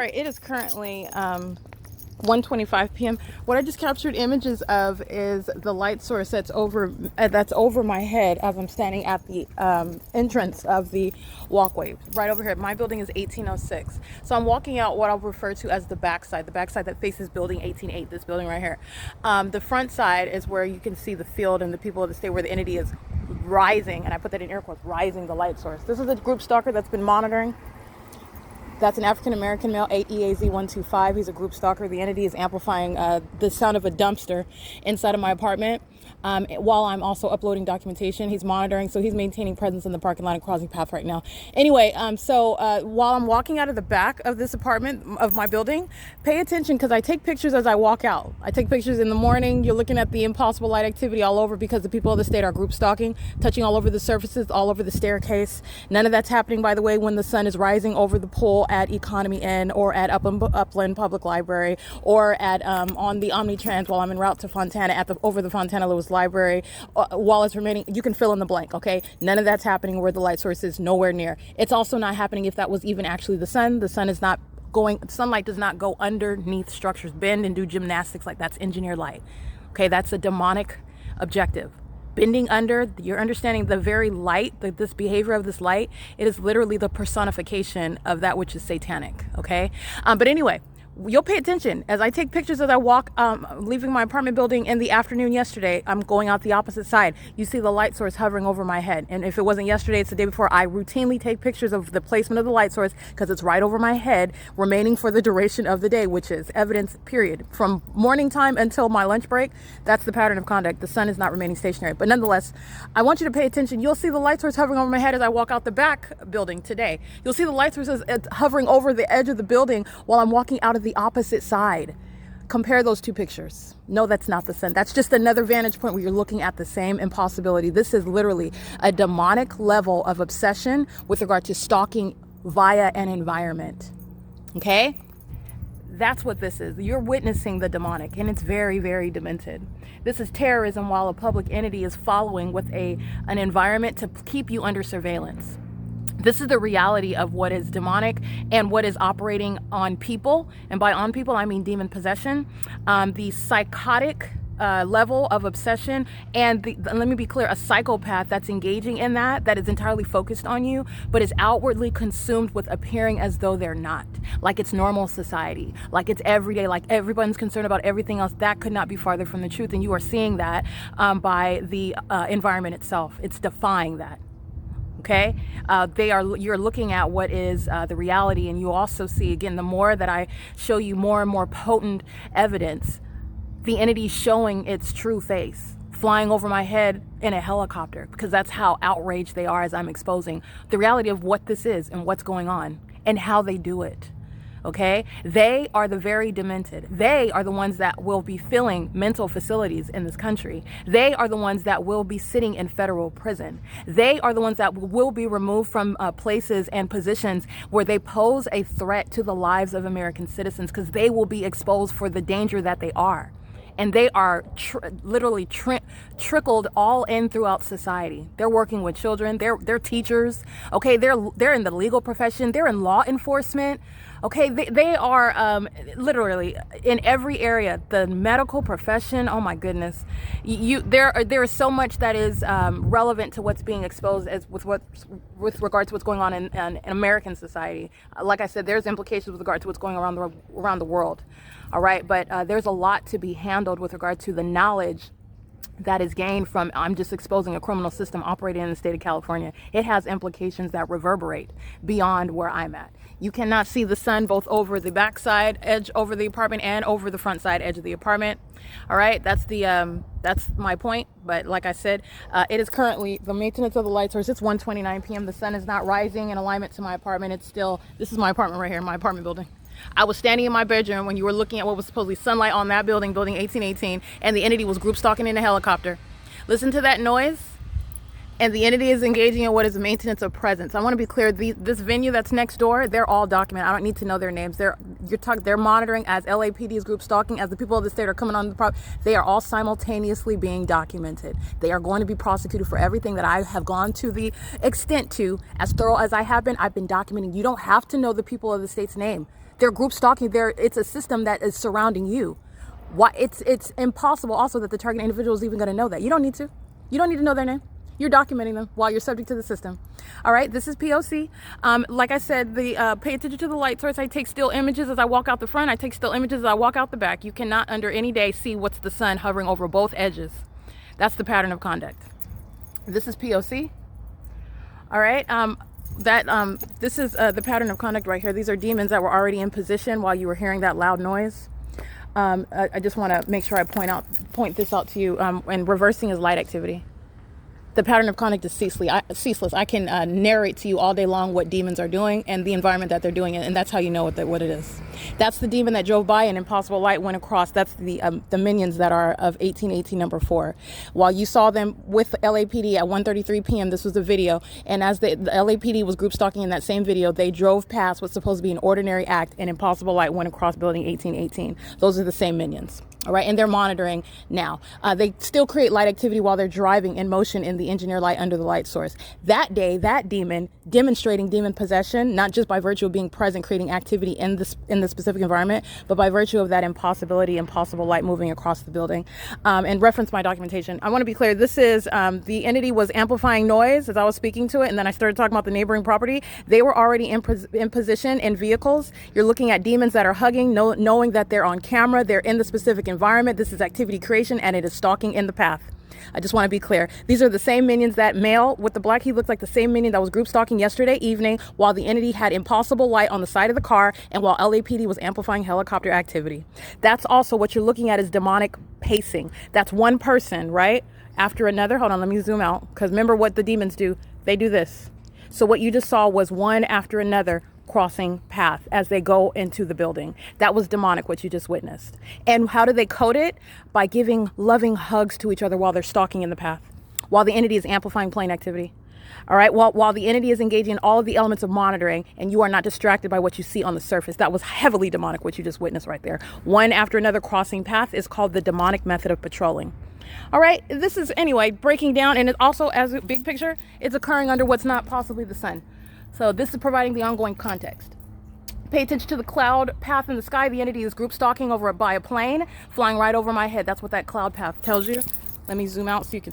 All right, it is currently 1:25 p.m. What I just captured images of is the light source that's over my head as I'm standing at the entrance of the walkway right over here. My building is 1806, so I'm walking out what I'll refer to as the backside that faces building 188. This building right here. The front side is where you can see the field and the people of the state, where the entity is rising, and I put that in air quotes, rising the light source. This is a group stalker that's been monitoring. That's an African-American male, 8EAZ125. He's a group stalker. The entity is amplifying the sound of a dumpster inside of my apartment while I'm also uploading documentation. He's monitoring, so he's maintaining presence in the parking lot and crossing path right now. Anyway, so while I'm walking out of the back of this apartment, of my building, pay attention, because I take pictures as I walk out. I take pictures in the morning. You're looking at the impossible light activity all over because the people of the state are group stalking, touching all over the surfaces, all over the staircase. None of that's happening, by the way, when the sun is rising over the pole at Economy Inn or at Upland Public Library or at on the Omnitrans while I'm en route to Fontana over the Fontana Lewis Library while it's remaining. You can fill in the blank, okay? None of that's happening where the light source is nowhere near. It's also not happening if that was even actually the sun. The sun is not sunlight does not go underneath structures, bend and do gymnastics like that's engineered light. Okay, that's a demonic objective. Bending under, you're understanding the very light, this behavior of this light, it is literally the personification of that which is satanic, okay? But anyway, you'll pay attention as I take pictures as I walk, leaving my apartment building in the afternoon yesterday. I'm going out the opposite side. You see the light source hovering over my head. And if it wasn't yesterday, it's the day before. I routinely take pictures of the placement of the light source because it's right over my head, remaining for the duration of the day, which is evidence, period. From morning time until my lunch break, that's the pattern of conduct. The sun is not remaining stationary. But nonetheless, I want you to pay attention. You'll see the light source hovering over my head as I walk out the back building today. You'll see the light source is hovering over the edge of the building while I'm walking out of the opposite side. Compare those two pictures. No, that's not the sun. That's just another vantage point where you're looking at the same impossibility. This is literally a demonic level of obsession with regard to stalking via an environment. Okay? That's what this is. You're witnessing the demonic, and it's very, very demented. This is terrorism while a public entity is following with an environment to keep you under surveillance. This is the reality of what is demonic and what is operating on people. And by on people, I mean demon possession, the psychotic level of obsession, and let me be clear, a psychopath that's engaging in that is entirely focused on you, but is outwardly consumed with appearing as though they're not, like it's normal society, like it's everyday, like everyone's concerned about everything else. That could not be farther from the truth, and you are seeing that by the environment itself. It's defying that. Okay, you're looking at what is the reality, and you also see, again, the more that I show you more and more potent evidence, the entity showing its true face, flying over my head in a helicopter, because that's how outraged they are as I'm exposing the reality of what this is and what's going on and how they do it. Okay, they are the very demented. They are the ones that will be filling mental facilities in this country. They are the ones that will be sitting in federal prison. They are the ones that will be removed from places and positions where they pose a threat to the lives of American citizens, because they will be exposed for the danger that they are. And they are literally trickled all in throughout society. They're working with children. They're teachers. Okay, they're in the legal profession. They're in law enforcement. Okay, they are literally in every area. The medical profession. Oh my goodness, there is so much that is relevant to what's being exposed with regard to what's going on in American society. Like I said, there's implications with regard to what's going around the world. All right, but there's a lot to be handled with regard to the knowledge that is gained from, I'm just exposing a criminal system operating in the state of California. It has implications that reverberate beyond where I'm at. You cannot see the sun both over the backside edge over the apartment and over the front side edge of the apartment. All right, that's my point. But like I said, it is currently the maintenance of the light source. It's 1:29 p.m. The sun is not rising in alignment to my apartment. This is my apartment right here, my apartment building. I was standing in my bedroom when you were looking at what was supposedly sunlight on that building 1818, and the entity was group stalking in a helicopter. Listen to that noise, and the entity is engaging in what is the maintenance of presence. I want to be clear, this venue that's next door, they're all documented. I don't need to know their names. They're monitoring as LAPD's group stalking, as the people of the state are coming on the property. They are all simultaneously being documented. They are going to be prosecuted for everything that I have gone to the extent to, as thorough as I have been. I've been documenting. You don't have to know the people of the state's name. They're group stalking. It's a system that is surrounding you. Why? It's impossible also that the target individual is even going to know that. You don't need to. You don't need to know their name. You're documenting them while you're subject to the system. All right, this is P.O.C. Like I said, pay attention to the light source. I take still images as I walk out the front. I take still images as I walk out the back. You cannot under any day see what's the sun hovering over both edges. That's the pattern of conduct. This is P.O.C. All right, this is the pattern of conduct right here. These are demons that were already in position while you were hearing that loud noise. I just want to make sure I point this out to you. And reversing is light activity. The pattern of conduct is ceaseless. I can narrate to you all day long what demons are doing and the environment that they're doing it, and that's how you know what it is. That's the demon that drove by and impossible light went across. That's the minions that are of 1818 number 4. While you saw them with LAPD at 1:33 p.m., this was the video, and as the LAPD was group stalking in that same video, they drove past what's supposed to be an ordinary act, and impossible light went across building 1818. Those are the same minions. All right, and they're monitoring now. They still create light activity while they're driving in motion in the engineer light under the light source. That day, that demon demonstrating demon possession, not just by virtue of being present, creating activity in the specific environment, but by virtue of that impossible light moving across the building. And reference my documentation. I want to be clear. This is the entity was amplifying noise as I was speaking to it, and then I started talking about the neighboring property. They were already in position in vehicles. You're looking at demons that are hugging, knowing that they're on camera. They're in the specific environment. This is activity creation, and it is stalking in the path. I just want to be clear. These are the same minions. That male with the black, he looked like the same minion that was group stalking yesterday evening while the entity had impossible light on the side of the car and while LAPD was amplifying helicopter activity. That's also what you're looking at is demonic pacing. That's one person, right? After another. Hold on, let me zoom out, because remember what the demons do. They do this. So what you just saw was one after another crossing path as they go into the building. That was demonic, what you just witnessed. And how do they code it? By giving loving hugs to each other while they're stalking in the path, while the entity is amplifying plane activity. All right, while the entity is engaging in all of the elements of monitoring and you are not distracted by what you see on the surface. That was heavily demonic, what you just witnessed right there. One after another crossing path is called the demonic method of patrolling. All right, this is, anyway, breaking down, and it also, as a big picture, it's occurring under what's not possibly the sun. So this is providing the ongoing context. Pay attention to the cloud path in the sky. The entity is group stalking by a plane flying right over my head. That's what that cloud path tells you. Let me zoom out so you can